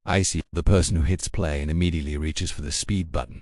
I see the person who hits play and immediately reaches for the speed button.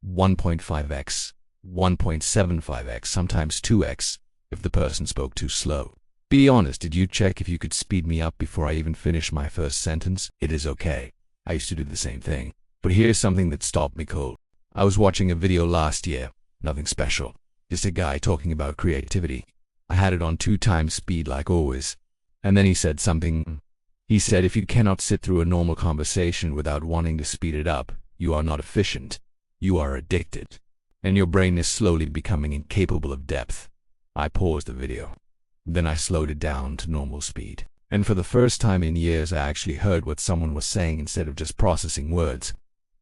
1.5x, 1.75x, sometimes 2x, if the person spoke too slow. Be honest, did you check if you could speed me up before I even finish my first sentence? It is okay. I used to do the same thing. But here's something that stopped me cold. I was watching a video last year, nothing special, just a guy talking about creativity. I had it on 2x speed like always. And then he said something. He said if you cannot sit through a normal conversation without wanting to speed it up, you are not efficient. You are addicted. And your brain is slowly becoming incapable of depth. I paused the video. Then I slowed it down to normal speed. And for the first time in years I actually heard what someone was saying instead of just processing words.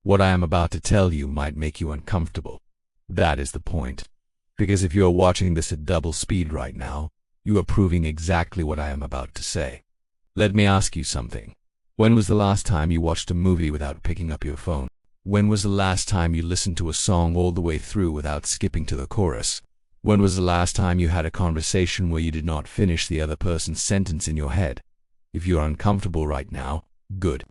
What I am about to tell you might make you uncomfortable. That is the point. Because if you are watching this at double speed right now, you are proving exactly what I am about to say. Let me ask you something. When was the last time you watched a movie without picking up your phone? When was the last time you listened to a song all the way through without skipping to the chorus? When was the last time you had a conversation where you did not finish the other person's sentence in your head? If you are uncomfortable right now, good.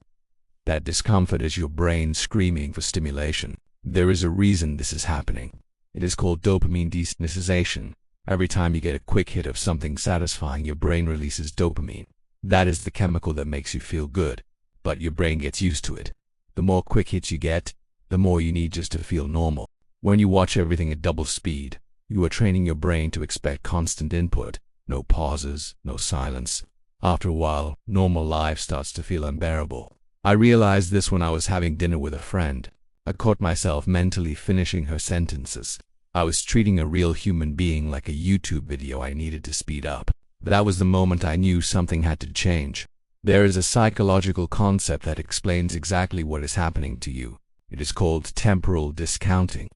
That discomfort is your brain screaming for stimulation. There is a reason this is happening. It is called dopamine desensitization. Every time you get a quick hit of something satisfying, your brain releases dopamine. That is the chemical that makes you feel good, but your brain gets used to it. The more quick hits you get, the more you need just to feel normal. When you watch everything at double speed, you are training your brain to expect constant input, no pauses, no silence. After a while, normal life starts to feel unbearable. I realized this when I was having dinner with a friend. I caught myself mentally finishing her sentences. I was treating a real human being like a YouTube video I needed to speed up. That was the moment I knew something had to change. There is a psychological concept that explains exactly what is happening to you. It is called temporal discounting.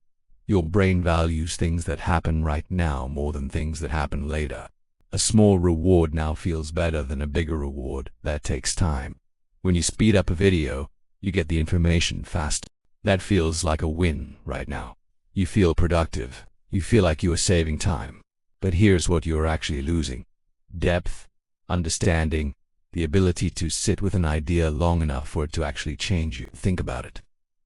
Your brain values things that happen right now more than things that happen later. A small reward now feels better than a bigger reward that takes time. When you speed up a video, you get the information fast. That feels like a win right now. You feel productive. You feel like you are saving time. But here's what you are actually losing. Depth, understanding, the ability to sit with an idea long enough for it to actually change you. Think about it.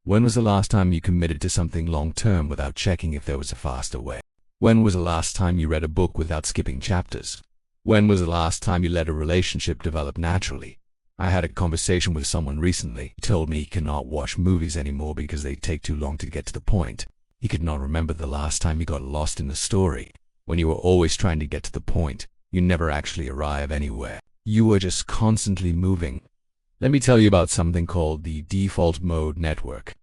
When was the last time you committed to something long-term without checking if there was a faster way? When was the last time you read a book without skipping chapters? When was the last time you let a relationship develop naturally? I had a conversation with someone recently. He told me he cannot watch movies anymore because they take too long to get to the point. He could not remember the last time he got lost in a story. When you are always trying to get to the point, you never actually arrive anywhere. You are just constantly moving. Let me tell you about something called the default mode network.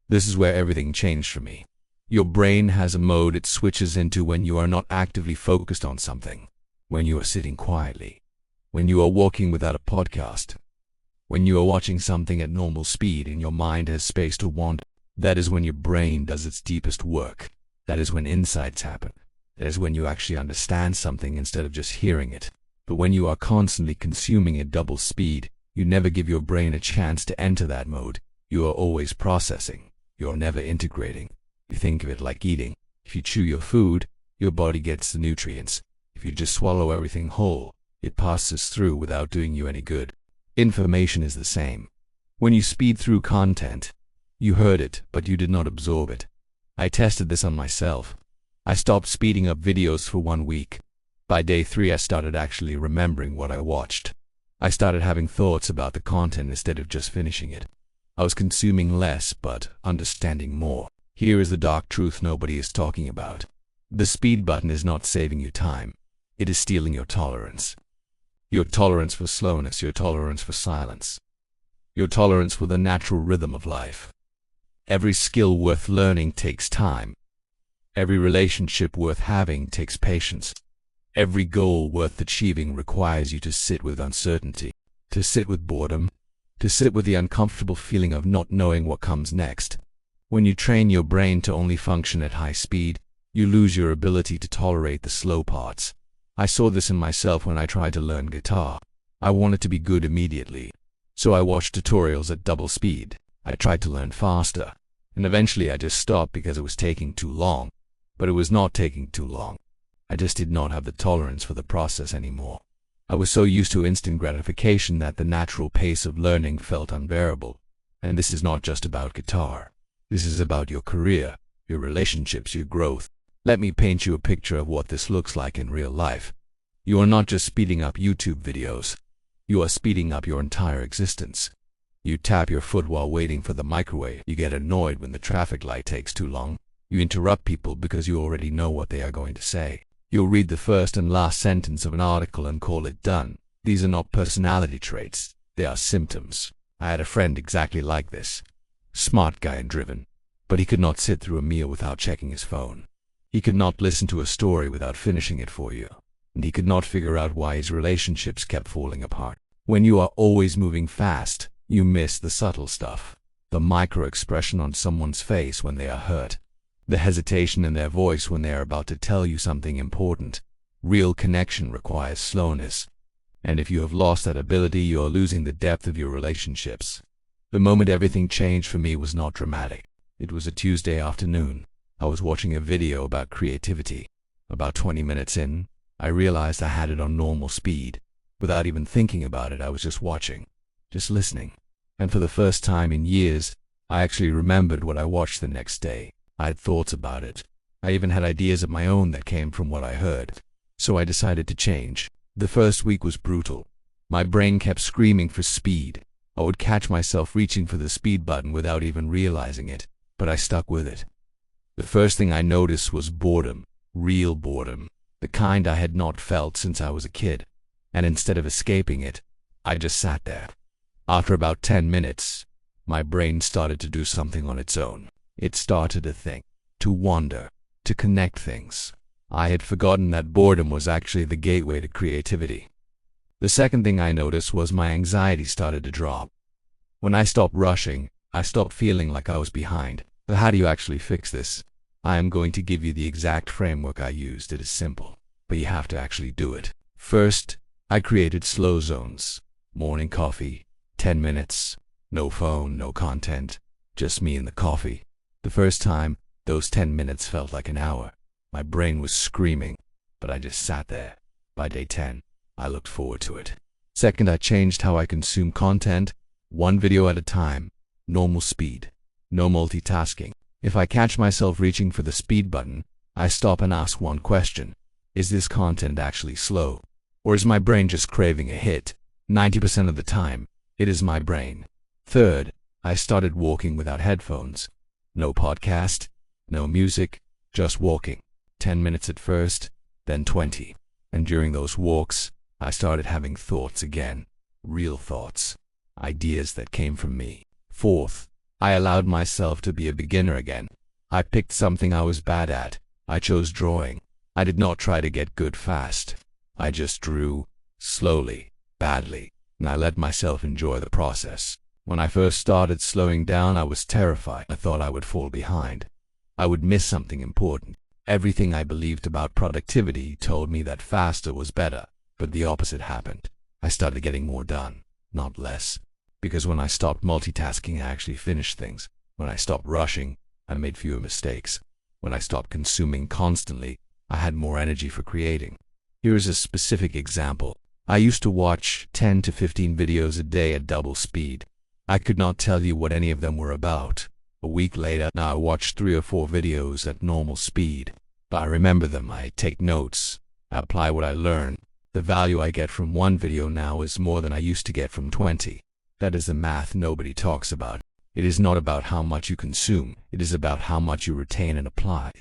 This is where everything changed for me. Your brain has a mode it switches into when you are not actively focused on something. When you are sitting quietly. When you are walking without a podcast. When you are watching something at normal speed and your mind has space to wander. That is when your brain does its deepest work. That is when insights happen. That is when you actually understand something instead of just hearing it. But when you are constantly consuming at double speed, you never give your brain a chance to enter that mode. You are always processing. You are never integrating. You think of it like eating. If you chew your food, your body gets the nutrients. If you just swallow everything whole, it passes through without doing you any good. Information is the same. When you speed through content, you heard it, but you did not absorb it. I tested this on myself. I stopped speeding up videos for 1 week. By day 3, I started actually remembering what I watched. I started having thoughts about the content instead of just finishing it. I was consuming less, but understanding more. Here is the dark truth nobody is talking about. The speed button is not saving you time. It is stealing your tolerance. Your tolerance for slowness, your tolerance for silence. Your tolerance for the natural rhythm of life. Every skill worth learning takes time. Every relationship worth having takes patience. Every goal worth achieving requires you to sit with uncertainty, to sit with boredom, to sit with the uncomfortable feeling of not knowing what comes next. When you train your brain to only function at high speed, you lose your ability to tolerate the slow parts. I saw this in myself when I tried to learn guitar. I wanted to be good immediately, so I watched tutorials at double speed. I tried to learn faster, and eventually I just stopped because it was taking too long. But it was not taking too long. I just did not have the tolerance for the process anymore. I was so used to instant gratification that the natural pace of learning felt unbearable. And this is not just about guitar. This is about your career, your relationships, your growth. Let me paint you a picture of what this looks like in real life. You are not just speeding up YouTube videos. You are speeding up your entire existence. You tap your foot while waiting for the microwave. You get annoyed when the traffic light takes too long. You interrupt people because you already know what they are going to say. You'll read the first and last sentence of an article and call it done. These are not personality traits. They are symptoms. I had a friend exactly like this. Smart guy and driven. But he could not sit through a meal without checking his phone. He could not listen to a story without finishing it for you. And he could not figure out why his relationships kept falling apart. When you are always moving fast, you miss the subtle stuff. The micro-expression on someone's face when they are hurt. The hesitation in their voice when they are about to tell you something important. Real connection requires slowness. And if you have lost that ability, you are losing the depth of your relationships. The moment everything changed for me was not dramatic. It was a Tuesday afternoon. I was watching a video about creativity. About 20 minutes in, I realized I had it on normal speed. Without even thinking about it, I was just watching, just listening. And for the first time in years, I actually remembered what I watched the next day. I had thoughts about it. I even had ideas of my own that came from what I heard. So I decided to change. The first week was brutal. My brain kept screaming for speed. I would catch myself reaching for the speed button without even realizing it, but I stuck with it. The first thing I noticed was boredom, real boredom, the kind I had not felt since I was a kid. And instead of escaping it, I just sat there. After about 10 minutes, my brain started to do something on its own. It started to think, to wonder, to connect things. I had forgotten that boredom was actually the gateway to creativity. The second thing I noticed was my anxiety started to drop. When I stopped rushing, I stopped feeling like I was behind. So how do you actually fix this? I am going to give you the exact framework I used. It is simple, but you have to actually do it. First, I created slow zones. Morning coffee, 10 minutes, no phone, no content, just me and the coffee. The first time, those 10 minutes felt like an hour. My brain was screaming, but I just sat there. By day 10, I looked forward to it. Second, I changed how I consume content, one video at a time, normal speed, no multitasking. If I catch myself reaching for the speed button, I stop and ask one question. Is this content actually slow? Or is my brain just craving a hit? 90% of the time, it is my brain. Third, I started walking without headphones. No podcast, no music, just walking. 10 minutes at first, then 20. And during those walks, I started having thoughts again. Real thoughts. Ideas that came from me. Fourth, I allowed myself to be a beginner again. I picked something I was bad at. I chose drawing. I did not try to get good fast. I just drew, slowly, badly, and I let myself enjoy the process. When I first started slowing down, I was terrified. I thought I would fall behind. I would miss something important. Everything I believed about productivity told me that faster was better, but the opposite happened. I started getting more done, not less. Because when I stopped multitasking, I actually finished things. When I stopped rushing, I made fewer mistakes. When I stopped consuming constantly, I had more energy for creating. Here is a specific example. I used to watch 10 to 15 videos a day at double speed. I could not tell you what any of them were about. A week later, now I watch 3 or 4 videos at normal speed. But I remember them, I take notes, I apply what I learn. The value I get from one video now is more than I used to get from 20. That is the math nobody talks about. It is not about how much you consume, it is about how much you retain and apply.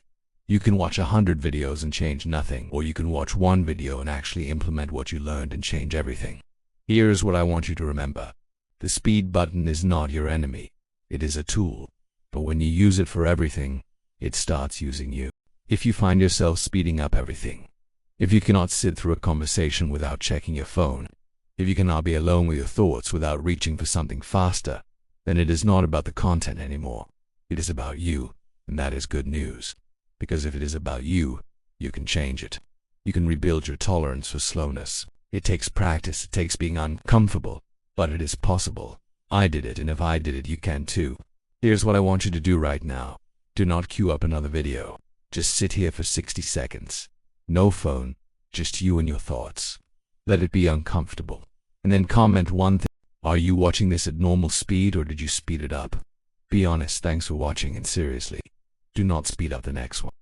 You can watch 100 videos and change nothing, or you can watch one video and actually implement what you learned and change everything. Here's what I want you to remember. The speed button is not your enemy. It is a tool. But when you use it for everything, it starts using you. If you find yourself speeding up everything, if you cannot sit through a conversation without checking your phone, if you cannot be alone with your thoughts without reaching for something faster, then it is not about the content anymore. It is about you, and that is good news. Because if it is about you, you can change it. You can rebuild your tolerance for slowness. It takes practice, it takes being uncomfortable, but it is possible. I did it, and if I did it, you can too. Here's what I want you to do right now. Do not queue up another video. Just sit here for 60 seconds. No phone, just you and your thoughts. Let it be uncomfortable. And then comment one thing. Are you watching this at normal speed or did you speed it up? Be honest. Thanks for watching, and seriously, do not speed up the next one.